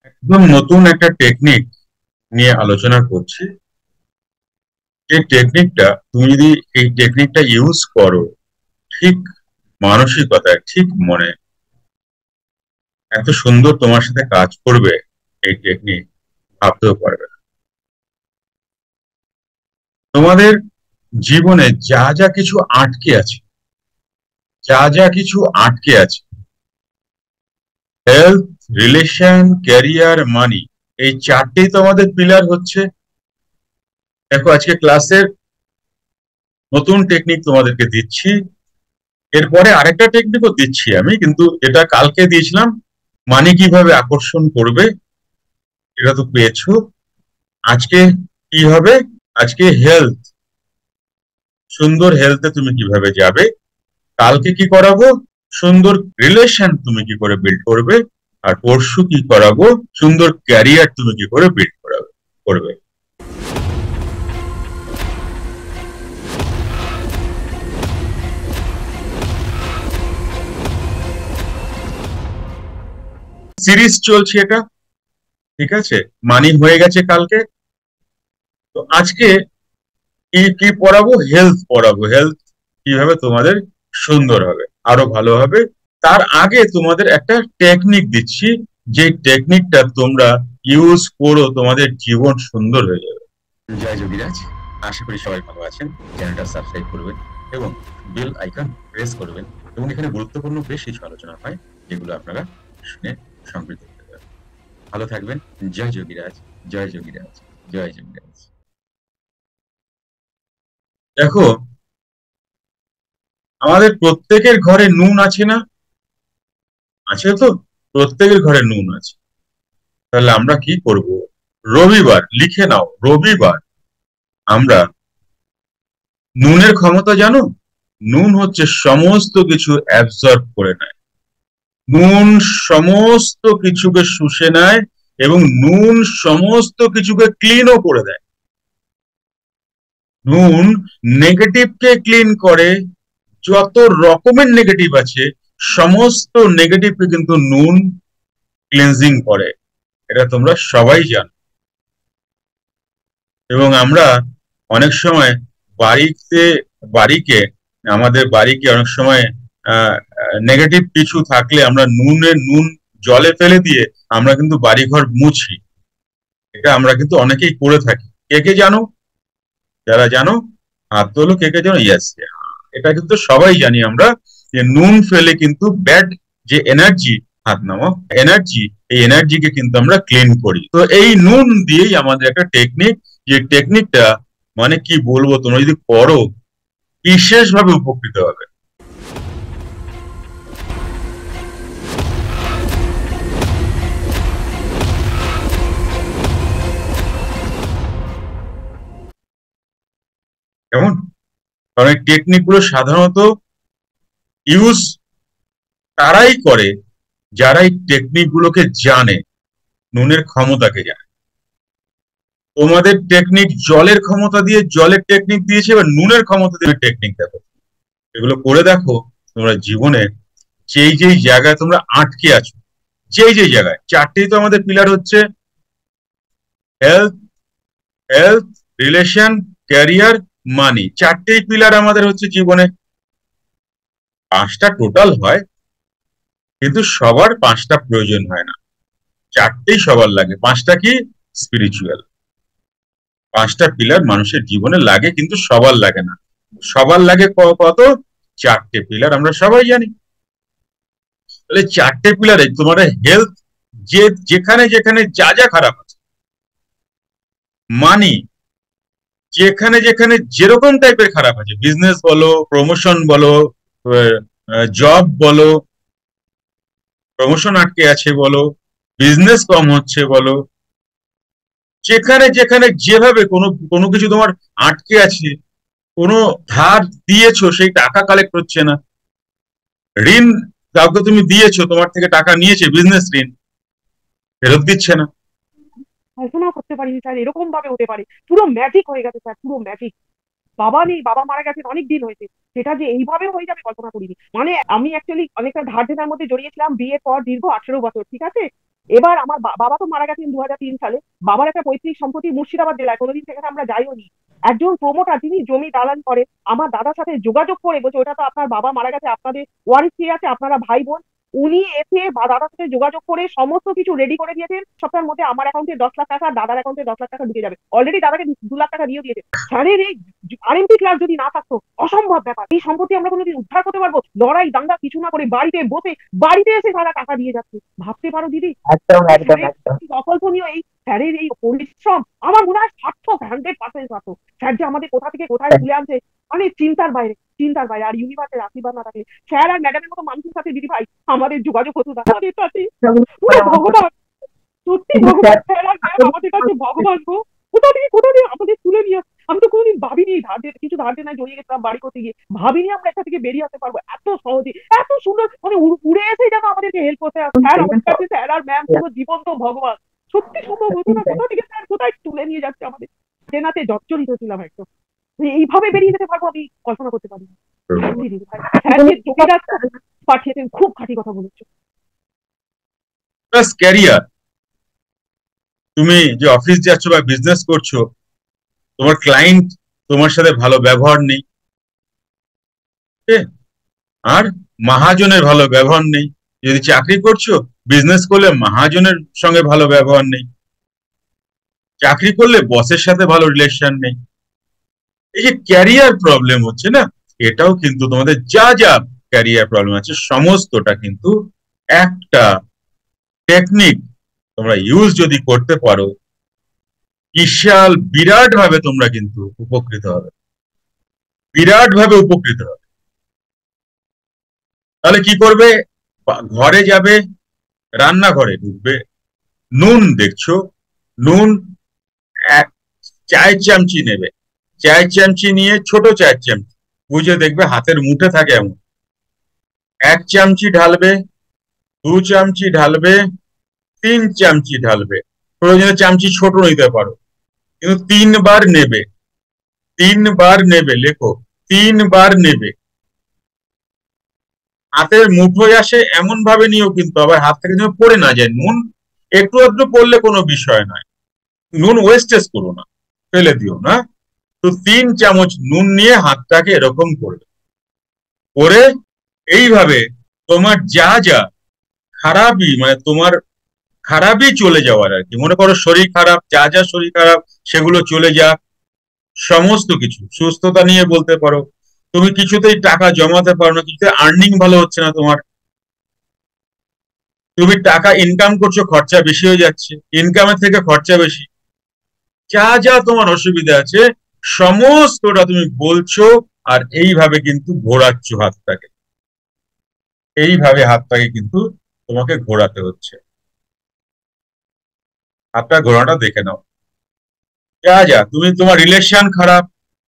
একদম নতুন একটা টেকনিক নিয়ে আলোচনা করছি। যে টেকনিকটা তুমি যদি এই টেকনিকটা ইউজ করো ঠিক মানসিকতায়, ঠিক মনে, এত সুন্দর তোমার সাথে কাজ করবে এই টেকনিক ভাবতেও পারবে না। তোমাদের জীবনে যা যা কিছু আটকে আছে, যা যা কিছু আটকে আছে, হেলথ, রিলেশন, ক্যারিয়ার, মানি, এই চারটেই তোমাদের পিলার হচ্ছে। দেখো, আজকে ক্লাসের নতুন টেকনিক তোমাদেরকে দিচ্ছি, এরপরে আরেকটা টেকনিকও দিচ্ছি আমি, কিন্তু এটা কালকে দিয়েছিলাম। মানি কিভাবে আকর্ষণ করবে, এটা তো পেয়েছো। আজকে কি হবে? আজকে হেলথ, সুন্দর হেলথে তুমি কিভাবে যাবে। কালকে কি করাবো? সুন্দর রিলেশন তুমি কি করে বিল্ড করবে। আর পরশু কি করাবো? সুন্দর ক্যারিয়ার তুমি কি করে বিল্ড করবে। সিরিজ চলছে এটা, ঠিক আছে? মানি হয়ে গেছে কালকে। তো আজকে কি কি পড়াবো? হেলথ পড়াবো। হেলথ কিভাবে তোমাদের সুন্দর হবে, আরো ভালো হবে। তার আগে তোমাদের একটা টেকনিক দিচ্ছি, যে টেকনিকটা তোমরা ইউজ করো, তোমাদের জীবন সুন্দর হয়ে যাবে। জয় যোগীরাজ, আশা করি সবাই ভালো আছেন। চ্যানেলটা সাবস্ক্রাইব করবেন এবং বেল আইকন প্রেস করবেন, এবং এখানে গুরুত্বপূর্ণ বেশ কিছু আলোচনা হয় যেগুলো আপনারা শুনে সমৃদ্ধ হতে পারেন। ভালো থাকবেন। জয় যোগীরাজ, জয় যোগীরাজ, জয় যোগীরাজ। দেখো, আমাদের প্রত্যেকের ঘরে নুন আছে না? আছে তো, প্রত্যেকের ঘরে নুন আছে। তাহলে আমরা কি করব? রবিবার লিখে নাও, রবিবার আমরা, নুনের ক্ষমতা জানো? নুন হচ্ছে সমস্ত কিছু অ্যাবজর্ব করে নেয়। নুন সমস্ত কিছুকে শুষে নেয় এবং নুন সমস্ত কিছুকে ক্লিনও করে দেয়। নুন নেগেটিভকে ক্লিন করে। যত রকমের নেগেটিভ আছে, সমস্ত নেগেটিভকে কিন্তু নুন ক্লিনজিং করে। এটা তোমরা সবাই জানো। এবং আমরা অনেক সময় বাড়িতে, বাড়িকে, আমাদের বাড়িকে অনেক সময় নেগেটিভ কিছু থাকলে আমরা নুন জলে ফেলে দিয়ে আমরা কিন্তু বাড়িঘর মুছি। এটা আমরা কিন্তু অনেকেই করে থাকি। কে কে জানো? যারা জানো হাত তোলো, কে কে জানো? ইয়েস, এটা কিন্তু সবাই জানি আমরা, যে নুন ফেলে কিন্তু ব্যাড যে এনার্জি, হাত নামাও, এনার্জি, এই এনার্জিকে কিন্তু আমরা ক্লিন করি। তো এই নুন দিয়েই আমাদের একটা টেকনিক, যে টেকনিকটা মানে কি বলবো, তোমরা যদি করো বিশেষ ভাবে উপকৃত হবে। কেমন? কারণ এই টেকনিক গুলো সাধারণত ইউজ তারাই করে যারা এই টেকনিক গুলোকে জানে, নুনের ক্ষমতাকে জানে। তোমাদের টেকনিক জলের ক্ষমতা দিয়ে জলের টেকনিক দিয়েছে, এবার নুনের ক্ষমতা দিয়ে টেকনিক দেখো। এগুলো করে দেখো, তোমরা জীবনে যেই যেই জায়গায় তোমরা আটকে আছো, যেই যেই জায়গায়, চারটেই তো আমাদের পিলার হচ্ছে হেলথ, হেলথ, রিলেশন, ক্যারিয়ার, মানি, চারটেই পিলার আমাদের হচ্ছে জীবনে। পাঁচটা টোটাল হয়, কিন্তু সবার পাঁচটা প্রয়োজন হয় না। চারটেই সবার লাগে। পাঁচটা কি? স্পিরিচুয়াল। পাঁচটা পিলার মানুষের জীবনে লাগে, কিন্তু সবার লাগে না। সবার লাগে কত? চারটে পিলার, আমরা সবাই জানি। তাহলে চারটে পিলারে তোমার হেলথ, যে যেখানে যেখানে যা যা খারাপ আছে, মানি, যেখানে যেখানে যেরকম টাইপের খারাপ আছে, বিজনেস বলো, প্রমোশন বলো, জব বলো, প্রমোশন আটকে আছে বলো, বিজনেস কম হচ্ছে বলো, যেখানে যেখানে যেভাবে কোনো কোনো কিছু তোমার আটকে আছে, কোনো ধার দিয়েছো সেই টাকা কালেক্ট হচ্ছে না, ঋণ কাউকে তুমি দিয়েছো, তোমার থেকে টাকা নিয়েছে, বিজনেস ঋণ ফেরত দিচ্ছে না। কল্পনা করতে পারিনি স্যার এরকম ভাবে হতে পারে। পুরো ম্যাজিক হয়ে গেছে স্যার, পুরো ম্যাজিক। বাবা নেই, বাবা মারা গেছেন অনেক দিন হয়েছে। সেটা যে এইভাবে হয়ে যাবে কল্পনা করিনি। মানে আমি অ্যাকচুয়ালি অনেকটা ধার দেনার মধ্যে জড়িয়েছিলাম বিয়ের পর দীর্ঘ 18 বছর, ঠিক আছে। এবার আমার বাবা তো মারা গেছেন 2003 সালে। বাবার একটা পৈতৃক সম্পত্তি মুর্শিদাবাদ জেলায়, কোনোদিন সেখানে আমরা যাইও নি। একজন প্রমোটার যিনি জমি দালান করে আমার দাদার সাথে যোগাযোগ করে বলছে ওটা তো আপনার বাবা মারা গেছে, আপনাদের ওয়ারিশ কে আছে, আপনারা ভাই বোন। উনি এসে বা দাদার সাথে যোগাযোগ করে সমস্ত কিছু রেডি করে দিয়েছেন। সপ্তাহের মধ্যে আমার অ্যাকাউন্টে 10 লাখ টাকা, দাদার অ্যাকাউন্টে 10 লাখ টাকা ঢুকে যাবে। অলরেডি দাদাকে 2 লাখ টাকা দিয়ে দিয়েছে। স্যারের এই আরএমপি ক্লাস যদি না থাকতো, অসম্ভব ব্যাপার। এই সম্পত্তি আমরা কোনোদিন উদ্ধার করতে পারবো? লড়াই দাঙ্গা কিছু না করে বাড়িতে বসে, বাড়িতে এসে তারা টাকা দিয়ে যাচ্ছে। ভাবতে পারো দিদি, একদম এই একদম স্যারের একদম। অকল্পনীয় এই স্যারের এই পরিশ্রম আমার মনে হয় সার্থক, 100% সার্থক। স্যার যে আমাদের কোথা থেকে কোথায় তুলে আনছে, মানে চিন্তার বাইরে, চিন্তার বাইরে। আর ইউনিভার্সের আশীর্বাদ না থাকলে স্যার আর ম্যাডামের মতো মানুষের সাথে দিদি ভাই আমাদের যোগাযোগ হতো না। আমাদের সাথে পুরো ভগবান, সত্যি ভগবান। স্যার আর ম্যাম আমাদের কাছে ভগবান গো। কোথা থেকে আমাদের তুলে নিয়ে আমি তো কোনোদিন ভাবিনি কিছু ধার দেনায় জড়িয়ে গেছিলাম বাড়ি করতে গিয়ে, ভাবিনি আমরা একটা থেকে বেরিয়ে আসতে পারবো এত সহজে, এত সুন্দর, মানে উড়ে এসে যেন আমাদেরকে হেল্প করতে আসে। স্যার আমাদের কাছে, স্যার আর ম্যাম পুরো জীবন্ত ভগবান। সত্যি সম্ভব হতো না, কোথা থেকে স্যার কোথায় তুলে নিয়ে যাচ্ছে আমাদের। চেনাতে জর্জরিত ছিলাম একদম। এইভাবে বেরিয়ে যেতে পারবো আমি কল্পনা করতে পারি। সত্যি দিদি ভাই, স্যার যে যোগীরা পাঠিয়েছেন, খুব খাঁটি কথা বলেছো। প্লাস ক্যারিয়ার, তুমি যে অফিস যাচ্ছ বা বিজনেস করছো, তোমার ক্লায়েন্ট তোমার সাথে ভালো ব্যবহার নেই, আর মহাজনের ভালো ব্যবহার নেই। যদি চাকরি করছো, বিজনেস করলে মহাজনের সঙ্গে ভালো ব্যবহার নেই, চাকরি করলে বসের সাথে ভালো রিলেশন নেই। এই যে ক্যারিয়ার প্রবলেম হচ্ছে না, এটাও কিন্তু তোমাদের যা যা ক্যারিয়ার প্রবলেম আছে সমস্তটা কিন্তু একটা টেকনিক তোমরা ইউজ যদি করতে পারো, বিশাল বিরাট ভাবে তোমরা কিন্তু উপকৃত হবে, বিরাট ভাবে উপকৃত হবে। তাহলে কি করবে? ঘরে যাবে, রান্নাঘরে ঢুকবে, নুন দেখছো, নুন এক চায়ের চামচি নেবে, চায়ের চামচি নিয়ে, ছোট চায়ের চামচি বুঝে দেখবে হাতের মুঠে থাকে এমন, 1 চামচি ঢালবে, 2 চামচি ঢালবে, 3 চামচি ঢালবে। প্রয়োজনে চামচি ছোট নিতে পারো, কিন্তু 3 বার নেবে, 3 বার নেবে, লেখো 3 বার নেবে। হাতের মুঠোয় আসে এমন ভাবে নিও, কিন্তু আবার হাত থেকে যেন পড়ে না যায়। নুন একটু আধটু পড়লে কোনো বিষয় নয়, নুন ওয়েস্টেজ করো না, ফেলে দিও না। তো 3 চামচ নুন নিয়ে হাতটাকে এরকম করবে, করে এইভাবে তোমার যা যা খারাপই, মানে তোমার খারাপই চলে যাওয়ার আর কি, মনে করো শরীর খারাপ, যা যা শরীর খারাপ সেগুলো চলে যাক, সমস্ত কিছু সুস্থতা নিয়ে বলতে পারো। তুমি কিছুতেই টাকা জমাতে পারো না, কিছুতে আর্নিং ভালো হচ্ছে না তোমার, তুমি টাকা ইনকাম করছো, খরচা বেশি হয়ে যাচ্ছে, ইনকামের থেকে খরচা বেশি, যা যা তোমার অসুবিধা আছে সমস্তটা তুমি বলছো। আর এইভাবে কিন্তু ঘোরাচ্ছ হাতটাকে, এইভাবে হাতটাকে কিন্তু তোমাকে ঘোরাতে হচ্ছে। হাতটা ঘোরাটা দেখে নাও। যা যা তুমি, তোমার রিলেশন খারাপ,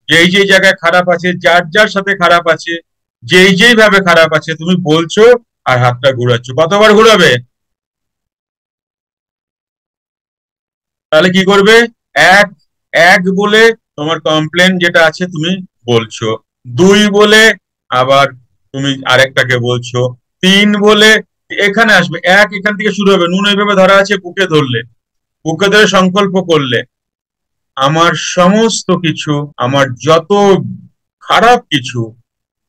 যেই যেই জায়গায় খারাপ আছে, যার যার সাথে খারাপ আছে, যেই যেই ভাবে খারাপ আছে তুমি বলছো, আর হাতটা ঘোরাচ্ছ। কতবার ঘোরাবে? তাহলে কি করবে? এক, এক বলে তোমার কমপ্লেন যেটা আছে তুমি বলছো, 2 বলে আবার তুমি আরেকটাকে বলছো, 3 বলে এখানে আসবে, এক এখান থেকে শুরু হবে, নুন এইভাবে ধরা আছে, বুকে ধরলে, বুকে ধরে সংকল্প করলে আমার সমস্ত কিছু, আমার যত খারাপ কিছু,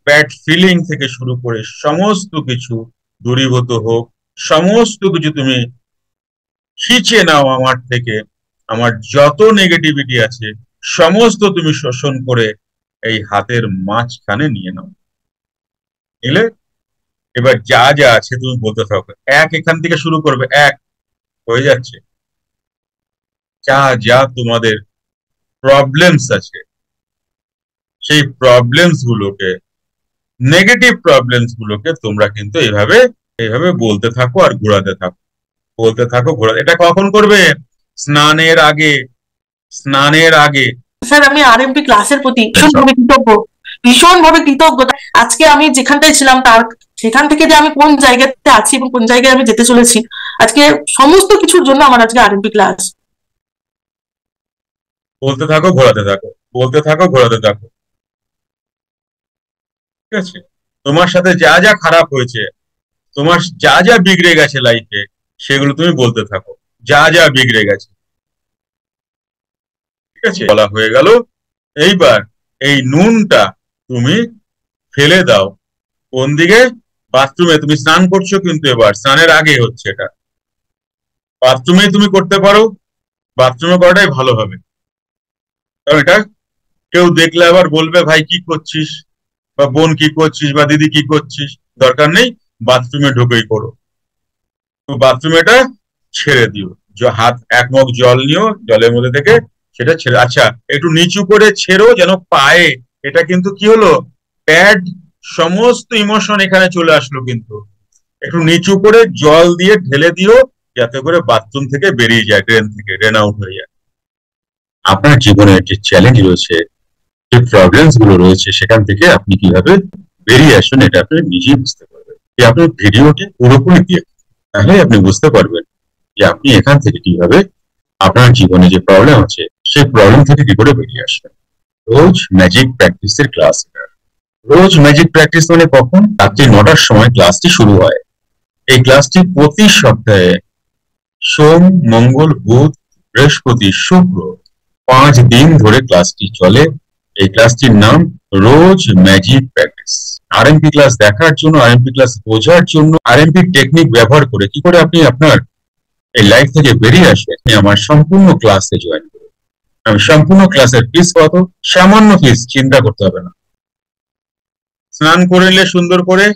ব্যাড ফিলিং থেকে শুরু করে সমস্ত কিছু দূরীভূত হোক, সমস্ত কিছু তুমি খিঁচে নাও আমার থেকে, আমার যত নেগেটিভিটি আছে সমস্ত তুমি শোষণ করে এই হাতের মাঝখানে নিয়ে নাও। নিলে এবার যা যা আছে তুমি বলতে থাকো, এক এখান থেকে শুরু করবে, এক হয়ে যাচ্ছে, যা যা তোমাদের প্রবলেমস আছে সেই প্রবলেমস গুলোকে, নেগেটিভ প্রবলেমস গুলোকে তোমরা কিন্তু এইভাবে এইভাবে বলতে থাকো আর ঘোরাতে থাকো, বলতে থাকো ঘোরাতে। এটা কখন করবে? স্নানের আগে, স্নানের আগে। স্যার আমি আরএমপি ক্লাসের প্রতি ভীষণভাবে কৃতজ্ঞ, ভীষণভাবে কৃতজ্ঞ। আজকে আমি যেখানটায় ছিলাম তার সেখান থেকে যে আমি কোন জায়গাতে আছি এবং কোন জায়গায় আমি যেতে চলেছি, আজকে সমস্ত কিছুর জন্য আমার আজকে আরএমপি ক্লাস। বলতে থাকো ঘোরাতে থাকো, বলতে থাকো ঘোরাতে থাকো, ঠিক আছে? তোমার সাথে যা যা খারাপ হয়েছে, তোমার যা যা বিগড়ে গেছে লাইফে, সেগুলো তুমি বলতে থাকো, যা যা বিগড়ে গেছে। ঠিক আছে, বলা হয়ে গেল। এইবার এই নুনটা তুমি ফেলে দাও। কোন দিকে? বাথরুমে। তুমি স্নান করছো, কিন্তু এবার স্নানের আগে হচ্ছে এটা। বাথরুমে তুমি করতে পারো, বাথরুমে করাটাই ভালো হবে। কারণ এটা কেউ দেখলে আবার বলবে, ভাই কি করছিস, বা বোন কি করছিস, বা দিদি কি করছিস। দরকার নেই, বাথরুমে ঢুকেই করো। তো বাথরুমে এটা ছেড়ে দিও। হাত এক মগ জল নিও, জলের মধ্যে থেকে সেটা ছেড়ে, আচ্ছা একটু নিচু করে ছেড়ো যেন পায়ে, এটা কিন্তু কি হলো, প্যাড, সমস্ত ইমোশন এখানে চলে আসলো। কিন্তু একটু নিচু করে জল দিয়ে ঢেলে দিও, যাতে করে বাথরুম থেকে বেরিয়ে যায়, ড্রেন থেকে ড্রেন আউট হয়ে যায়। আপনার জীবনের যে চ্যালেঞ্জ রয়েছে, যে প্রবলেমস গুলো রয়েছে, সেখান থেকে আপনি কিভাবে বেরিয়ে আসুন, এটা আপনি নিজেই বুঝতে পারবেন। আপনি ভিডিওটি পুরোপুরি দিয়ে, তাহলে আপনি বুঝতে পারবেন যে আপনি এখান থেকে কিভাবে আপনার জীবনে যে প্রবলেম আছে, সেই প্রবলেম থেকে কি করে বেরিয়ে আসবেন। রোজ ম্যাজিক প্র্যাকটিসের ক্লাস। রোজ ম্যাজিক প্র্যাকটিস মানে কখন? রাত্রি 9টার সময় ক্লাসটি শুরু হয়। এই ক্লাসটি প্রতি সপ্তাহে সোম, মঙ্গল, বুধ, বৃহস্পতি, শুক্র 5 দিন ধরে ক্লাসটি চলে। এই ক্লাসটির নাম রোজ ম্যাজিক প্র্যাকটিস। আরএমপি ক্লাস দেখার জন্য, আরএমপি ক্লাস বোঝার জন্য, আরএমপি টেকনিক ব্যবহার করে কি করে আপনি আপনার এই লাইফ থেকে বেরিয়ে আসবেন, আপনি আমার সম্পূর্ণ ক্লাসে জয়েন করুন। আমি সম্পূর্ণ ক্লাসের ফিস কত? সামান্য ফিস, চিন্তা করতে হবে না। স্নান করে নিলে সুন্দর করে,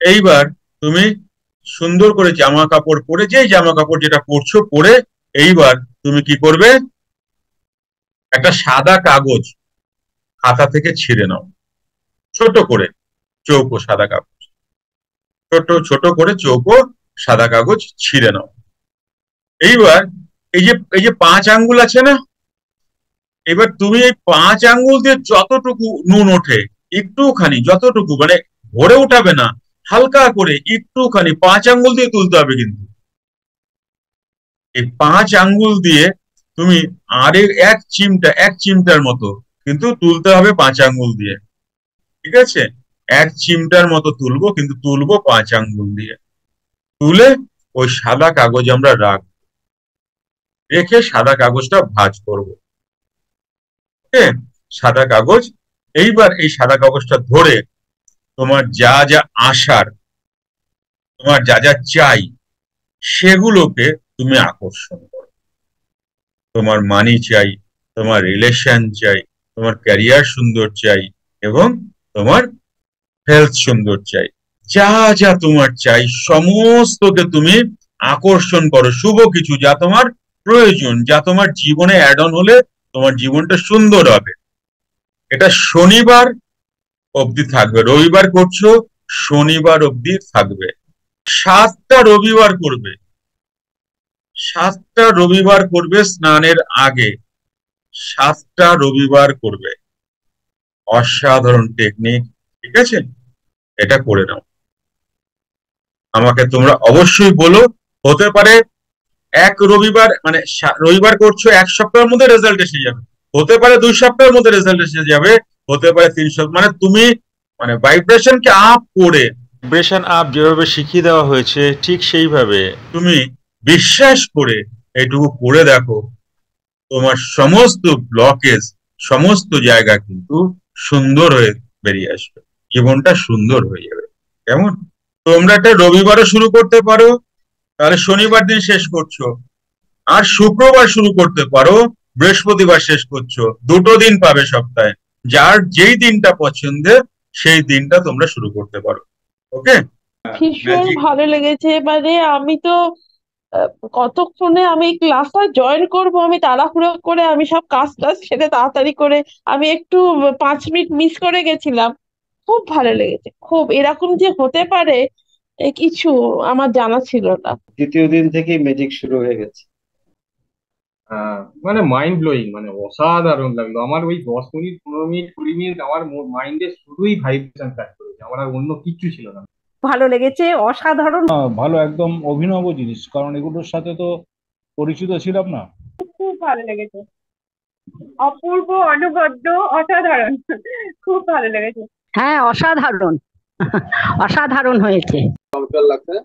এইবার তুমি সুন্দর করে জামা কাপড় পরে, যেই জামা কাপড় যেটা পরছো পরে, এইবার তুমি কি করবে, একটা সাদা কাগজ খাতা থেকে ছিঁড়ে নাও, ছোট করে চৌকো সাদা কাগজ, ছোট ছোট করে চৌকো সাদা কাগজ ছিঁড়ে নাও। এইবার এই যে 5 আঙ্গুল আছে না, এবার তুমি এই 5 আঙ্গুল দিয়ে যতটুকু নুন ওঠে, একটুখানি, যতটুকু মানে ভরে উঠাবে না, হালকা করে একটুখানি 5 আঙ্গুল দিয়ে তুলতে হবে। কিন্তু এই 5 আঙ্গুল দিয়ে তুমি আরেক এক চিমটার মতো কিন্তু তুলতে হবে 5 আঙ্গুল দিয়ে। ঠিক আছে, এক চিমটার মতো তুলবো, কিন্তু তুলবো 5 আঙ্গুল দিয়ে। তুলে ওই সাদা কাগজ আমরা রাখবো, রেখে সাদা কাগজটা ভাঁজ করবো। সাদা কাগজ, এইবার এই সাদা কাগজটা ধরে তোমার যা যা আশার, তোমার যা যা চাই, সেগুলোকে তুমি আকর্ষণ করো। তোমার মানি চাই, তোমার রিলেশন চাই, তোমার ক্যারিয়ার সুন্দর চাই, এবং তোমার হেলথ সুন্দর চাই। যা যা তোমার চাই সমস্তকে তুমি আকর্ষণ করো। শুভ কিছু, যা তোমার প্রয়োজন, যা তোমার জীবনে অ্যাড অন হলে তোমার জীবনটা সুন্দর হবে। এটা শনিবার অবধি থাকবে। রবিবার করছো, শনিবার অবধি থাকবে। 7টা রবিবার করবে, 7টা রবিবার করবে স্নানের আগে, 7টা রবিবার করবে। অসাধারণ টেকনিক। ঠিক আছে, এটা করে নাও। আমাকে তোমরা অবশ্যই বলো। হতে পারে এক রবিবার, মানে রবিবার করছো, 1 সপ্তাহের মধ্যে রেজাল্ট এসে যাবে। হতে পারে 2 সপ্তাহের মধ্যে রেজাল্ট এসে যাবে। হতে পারে 3 সপ্তাহ। মানে তুমি মানে ভাইব্রেশনকে আপ করে, ভাইব্রেশন আপ যেভাবে শিখিয়ে দেওয়া হয়েছে, ঠিক সেইভাবে তুমি বিশ্বাস করে এইটুকু করে দেখো। তোমার সমস্ত ব্লকেজ, সমস্ত জায়গা কিন্তু সুন্দর হয়ে বেরিয়ে আসবে। জীবনটা সুন্দর হয়ে যাবে। কেমন? তোমরা একটা রবিবারও শুরু করতে পারো, তাহলে শনিবার দিন শেষ করছো। আর শুক্রবার শুরু করতে পারো, বৃহস্পতিবার শেষ করছো। 2টো দিন পাবে সপ্তাহে। যার যেই দিনটা পছন্দের, সেই দিনটা তোমরা শুরু করতে পারো। ওকে, ভীষণ ম্যাজিক। ভালো লেগেছে। মানে আমি তো আহ, কতক্ষণে আমি ক্লাসটা জয়েন করব, আমি তাড়াহুড়ো করে আমি সব কাজ টাজ সেরে তাড়াতাড়ি করে আমি একটু 5 মিনিট মিস করে গেছিলাম। খুব ভালো লেগেছে, খুব। এরকম যে হতে পারে কিছু আমার জানা ছিল না। দ্বিতীয় দিন থেকেই ম্যাজিক শুরু হয়ে গেছে। মানে মাইন্ড ব্লোয়িং, মানে অসাধারণ লাগলো আমার। ওই 10 মিনিট, 15 মিনিট, 20 মিনিট আমার মাইন্ডে শুধুই ভাইব্রেশন কাজ করেছে, আমার আর অন্য কিচ্ছু ছিল না। ভালো লেগেছে, অসাধারণ। ভালো, একদম অভিনব জিনিস, কারণ এগুলোর সাথে তো পরিচিত ছিলাম না। খুব ভালো লেগেছে, অপূর্ব, অনবদ্য, অসাধারণ। খুব ভালো লেগেছে। হ্যাঁ, অসাধারণ। অসাধারণ হয়েছে। চমৎকার লাগছে।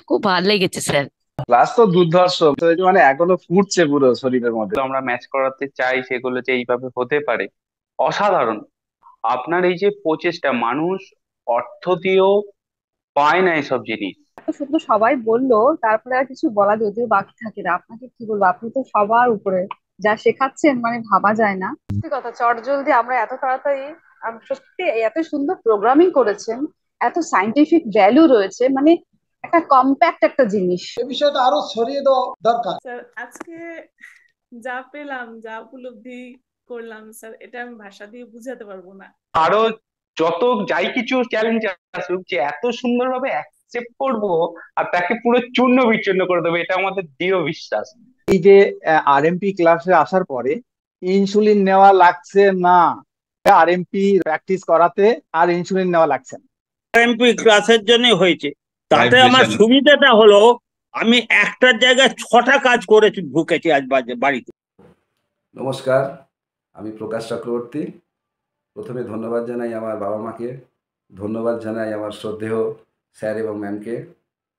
খুব ভালো লেগেছে স্যার। ক্লাস তো দুর্ধর্ষ, তো এই যে মানে এখনো ফুটছে পুরো শরীরের মধ্যে। আমরা ম্যাচ করাতে চাই সেগুলো যে এইভাবে হতে পারে অসাধারণ। আপনার এই যে প্রচেষ্টা, মানুষ অর্থ দিয়েও পায় না এসব জিনিস। শুধু সবাই বললো, তারপরে আর কিছু বলা যদিও বাকি থাকে না। আপনাকে কি বলবো, আপনি তো সবার উপরে, যা শেখাচ্ছেন মানে ভাবা যায় না। সত্যি কথা, চটজলদি আমরা এত তাড়াতাড়ি, সত্যি এত সুন্দর প্রোগ্রামিং করেছেন, এত সাইন্টিফিক ভ্যালু রয়েছে, মানে একটা কম্প্যাক্ট একটা জিনিস। এই বিষয়টা আরো ছড়িয়ে দেওয়া দরকার। স্যার আজকে যা পেলাম, যা উপলব্ধি করলাম স্যার, এটা আমি ভাষা দিয়ে বুঝাতে পারবো না। আরো যত যাই কিছু চ্যালেঞ্জ আসুক, যে এত সুন্দরভাবে অ্যাকসেপ্ট করবো আর তাকে পুরো চূর্ণ বিচূর্ণ করে দেবো, এটা আমাদের দৃঢ় বিশ্বাস। এই যে আরএমপি ক্লাসে আসার পরে ইনসুলিন নেওয়া লাগছে না, আরএমপি প্র্যাকটিস করাতে আর ইনসুলিন নেওয়া লাগছে না। আরএমপি ক্লাসের জন্য হয়েছে, তাতে আমার সুবিধাটা হলো আমি একটার জায়গায় 6টা কাজ করেছি, ঢুকেছি আজ বাড়িতে। নমস্কার, আমি প্রকাশ চক্রবর্তী। প্রথমে ধন্যবাদ জানাই আমার বাবা মাকে, ধন্যবাদ জানাই আমার শ্রদ্ধেয় স্যার এবং ম্যামকে।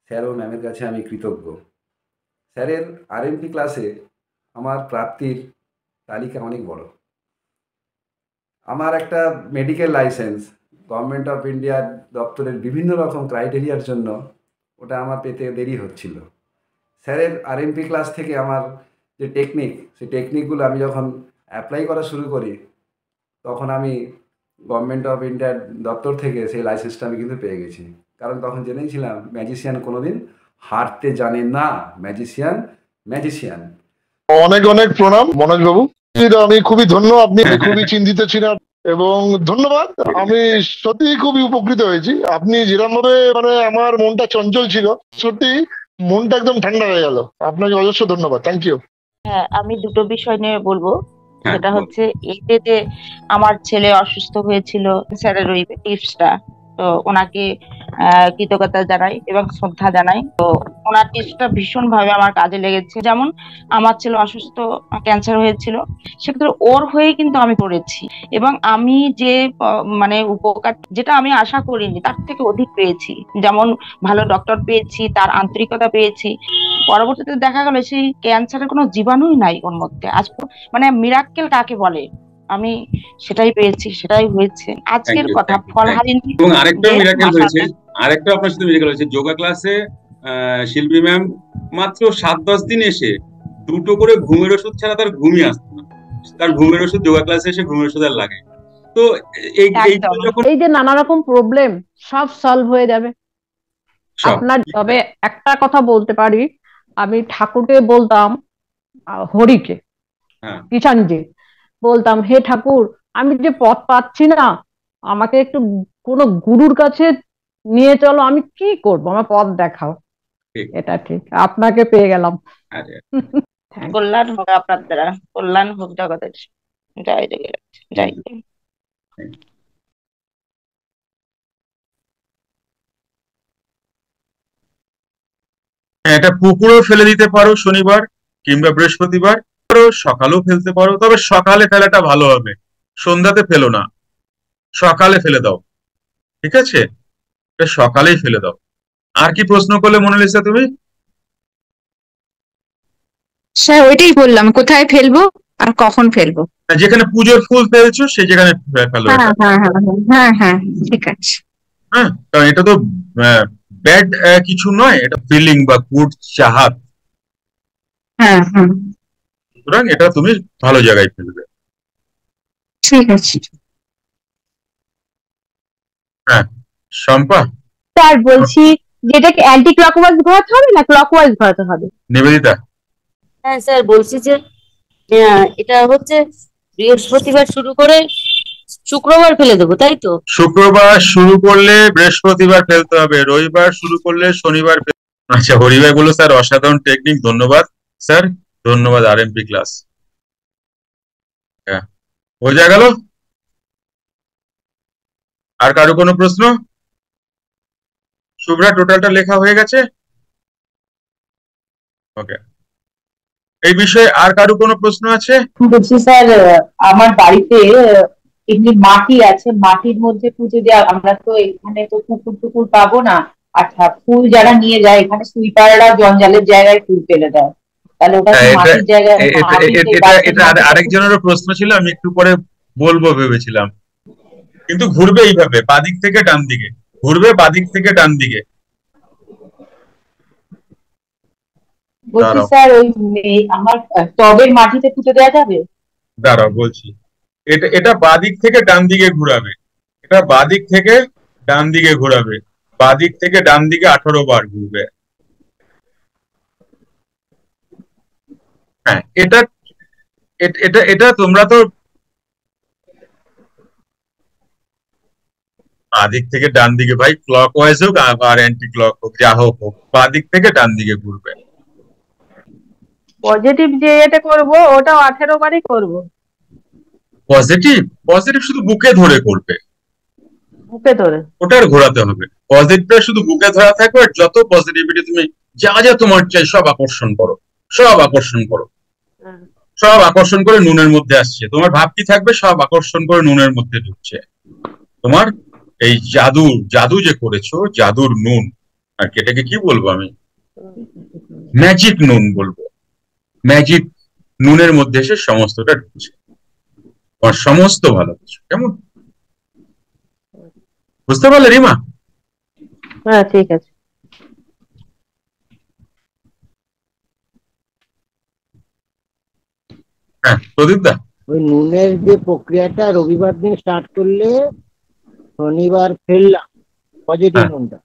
স্যার ও ম্যামের কাছে আমি কৃতজ্ঞ। স্যারের আরএমপি ক্লাসে আমার প্রাপ্তির তালিকা অনেক বড়। আমার একটা মেডিকেল লাইসেন্স গভর্নমেন্ট অফ ইন্ডিয়ার দপ্তরের বিভিন্ন রকম ক্রাইটেরিয়ার জন্য ওটা আমার পেতে দেরি হচ্ছিল। স্যারের আরএমপি ক্লাস থেকে আমার যে টেকনিক, সেই টেকনিকগুলো আমি যখন অ্যাপ্লাই করা শুরু করি, তখন আমি গভর্নমেন্ট অফ ইন্ডিয়ার দপ্তর থেকে সেই লাইসেন্সটা আমি কিন্তু পেয়ে গেছি। কারণ তখন জেনেছিলাম ম্যাজিশিয়ান কোনোদিন হারতে জানে না, ম্যাজিশিয়ান ম্যাজিশিয়ান। অনেক অনেক প্রণাম মনোজ বাবু, আমি খুবই ধন্য, আপনি খুবই চিন্তিত ছিলেন এবং ধন্যবাদ। আমি সত্যি খুবই উপকৃত হয়েছি। আপনি যেরকম ভাবে মানে আমার মনটা চঞ্চল ছিল, সত্যি মনটা একদম ঠান্ডা হয়ে গেল। আপনাকে অজস্র ধন্যবাদ, থ্যাংক ইউ। হ্যাঁ, আমি দুটো বিষয় নিয়ে বলবো। সেটা হচ্ছে এই যে আমার ছেলে অসুস্থ হয়েছিল, স্যারের ওই টিপসটা, তো ওনাকে কৃতজ্ঞতা জানাই এবং শ্রদ্ধা জানাই। তো ওনার টিপসটা ভীষণ ভাবে আমার কাজে লেগেছে। যেমন আমার ছেলে অসুস্থ, ক্যান্সার হয়েছিল, সেক্ষেত্রে ওর হয়ে কিন্তু আমি করেছি এবং আমি যে মানে উপকার যেটা আমি আশা করিনি তার থেকে অধিক পেয়েছি। যেমন ভালো ডক্টর পেয়েছি, তার আন্তরিকতা পেয়েছি। পরবর্তীতে দেখা গেল সেই ক্যান্সারের কোনো জীবাণুই নাই ওর মধ্যে। আজ মানে মিরাক্কেল কাকে বলে, আমি সেটাই পেয়েছি, সেটাই হয়েছে। আজকের কথা ফলহারিণী। এবং আরেকটা মিরাকেল হয়েছে, আরেকটা আপনার সাথে মিরাকেল হয়েছে, যোগা ক্লাসে শিল্পী ম্যাম মাত্র 7-10 দিন এসে 2টো করে ঘুমের ওষুধ ছাড়া তার ঘুমই আসতো না। তার ঘুমের ওষুধ যোগা ক্লাসে এসে ঘুমের ওষুধ আর লাগে। তো এই যে নানা রকম প্রবলেম সব সলভ হয়ে যাবে আপনার। তবে একটা কথা বলতে পারি, আমি ঠাকুরকে বলতাম, হরিকে, কিষানজি বলতাম, হে ঠাকুর, আমি যে পথ পাচ্ছি না, আমাকে একটু কোনো গুরুর কাছে নিয়ে চলো, আমি কি করব, আমার পথ দেখাও। এটা ঠিক, আপনাকে পেয়ে গেলাম। কল্যাণ হোক আপনার দ্বারা, কল্যাণ হোক জগতের। জয় জয় জয়। এটা পুকুরেও ফেলে দিতে পারো শনিবার কিংবা বৃহস্পতিবার, সকালেও ফেলতে পারো, তবে সকালে ফেলাটা ভালো হবে, সন্ধ্যাতে ফেলো না, সকালে ফেলে দাও, ঠিক আছে? এটা সকালেই ফেলে দাও। আর কি প্রশ্ন করলে মোনালিসা তুমি? স্যার ওইটাই বললাম, কোথায় ফেলবো আর কখন ফেলবো। যেখানে পুজোর ফুল ফেলছো সেই যেখানে ফেলো। হ্যাঁ হ্যাঁ হ্যাঁ হ্যাঁ, ঠিক আছে। হ্যাঁ, কারণ এটা তো ব্যাড কিছু নয়, এটা ফিলিং বা গুড চাহাত। হ্যাঁ হ্যাঁ, সুতরাং এটা তুমি ভালো জায়গায় ফেলবে। ঠিক আছে। হ্যাঁ শম্পা। স্যার বলছি, যেটাকে অ্যান্টি ক্লকওয়াইজ ঘোরাতে হবে না ক্লকওয়াইজ ঘোরাতে হবে? নিবেদিতা। হ্যাঁ স্যার, বলছি যে এটা হচ্ছে বৃহস্পতিবার শুরু করে শুক্রবার ফেলে দেবো, তাই তো? শুক্রবার শুরু করলে বৃহস্পতিবার ফেলতে হবে, রবিবার শুরু করলে শনিবার। আচ্ছা, হরিভাই বলো স্যার অসাধারণ টেকনিক, ধন্যবাদ স্যার, ধন্যবাদ। আরএমপি ক্লাস বোঝা গেল? আর কারো কোনো প্রশ্ন? শুভ্রা, টোটালটা লেখা হয়ে গেছে? ওকে, এই বিষয়ে আর কারো কোনো প্রশ্ন আছে? বলছি স্যার, আমার বাড়িতে এমনি মাটি আছে, মাটির মধ্যে পুজো দেওয়া, আমরা তো এখানে তো পুকুর টুকুর পাবো না, আচ্ছা, ফুল যারা নিয়ে যায় এখানে সুইপাররা জঞ্জালের জায়গায় ফুল ফেলে দেয়, তাহলে ওটা কি এটা মাটির জায়গায়, এটা মাটিতে এটা গাছের এটা মাটিতে আরেকজনেরও প্রশ্ন ছিল, আমি একটু পরে বলবো ভেবেছিলাম, কিন্তু ঘুরবে এইভাবে বাদিক থেকে ডান দিকে, ঘুরবে বাদিক থেকে ডান দিকে। বলছি দাঁড়াও স্যার ওই আমার টবের মাটিতে পুঁতে দেওয়া যাবে? দাঁড়াও বলছি, এটা এটা বাদিক থেকে ডান দিকে ঘুরাবে, এটা বাদিক থেকে ডান দিকে ঘোরাবে, বাদিক থেকে ডান দিকে 18 বার ঘুরবে। হ্যাঁ, এটা এটা এটা তোমরা তো বাদিক থেকে ডান দিকে ভাই, ক্লক ওয়াইজ হোক আর অ্যান্টি ক্লক হোক, যা হোক হোক, বাদিক থেকে ডান দিকে ঘুরবে। পজিটিভ যে এটা করব ওটাও 18 বারই করব। পজিটিভ পজিটিভ শুধু বুকে ধরে করবে, বুকে ধরে ওটার ঘোরাতে হবে। পজিটিভটা শুধু বুকে ধরা থাকবে, আর যত পজিটিভিটি তুমি যা যা তোমার চাই সব আকর্ষণ করো, সব আকর্ষণ করো, সব আকর্ষণ করে নুনের মধ্যে আসছে। তোমার ভাব কি থাকবে? সব আকর্ষণ করে নুনের মধ্যে ঢুকছে। তোমার এই জাদু জাদু যে করেছো, জাদুর নুন, আর এটাকে কি বলবো আমি, ম্যাজিক নুন বলবো, ম্যাজিক নুনের মধ্যে এসে সমস্তটা ঢুকছে, তোমার সমস্ত ভালো কিছু। কেমন বুঝতে পারলে রিমা? হ্যাঁ ঠিক আছে। হ্যাঁ প্রদীপ দা, ওই নুনের যে প্রক্রিয়াটা রবিবার দিন স্টার্ট করলে শনিবার ফেললাম পজিটিভ নুনটা,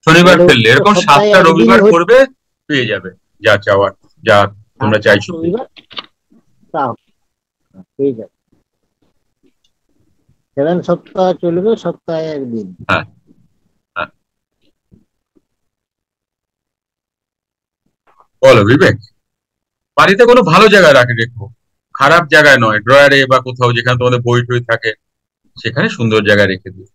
শনিবার তাহলে ফেললে এরকম সপ্তাহে 7টা একদিন রবিবার হচ্ছে। করবে, পেয়ে যাবে যা চাওয়ার, যা তোমরা চাইছো। রবিবার তাও ঠিক আছে, 7 সপ্তাহ চলবে, সপ্তাহে একদিন। হ্যাঁ হ্যাঁ, বলো বিবেক। বাড়িতে কোনো ভালো জায়গায় রাখে রেখো, খারাপ জায়গায় নয়, ড্রয়ারে বা কোথাও যেখানে তোমাদের বই টই থাকে সেখানে সুন্দর জায়গায় রেখে দিও।